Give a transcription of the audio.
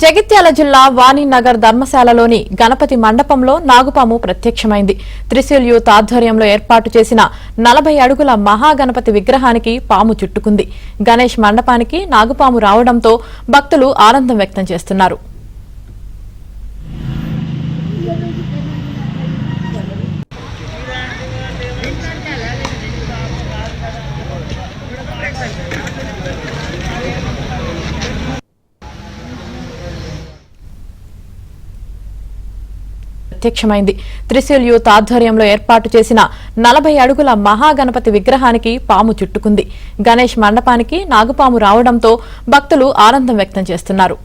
జగిత్యాల జిల్లా వాణినగర్ ధర్మశాలలోని గణపతి మండపంలో నాగుపాము ప్రత్యక్షమైంది. త్రిశూల్ యూత్ ఆధ్వర్యంలో ఏర్పాటు చేసిన 40 అడుగుల మహాగణపతి విగ్రహానికి పాము చుట్టుకుంది. గణేష్ మండపానికి నాగుపాము రావడంతో భక్తులు ఆనందం వ్యక్తం చేస్తున్నారు. ప్రత్యక్షమైంది. త్రిశూల్ యూత్ ఆధ్వర్యంలో ఏర్పాటు చేసిన 40 అడుగుల మహాగణపతి విగ్రహానికి పాము చుట్టుకుంది. గణేష్ మండపానికి నాగుపాము రావడంతో భక్తులు ఆనందం వ్యక్తం చేస్తున్నారు.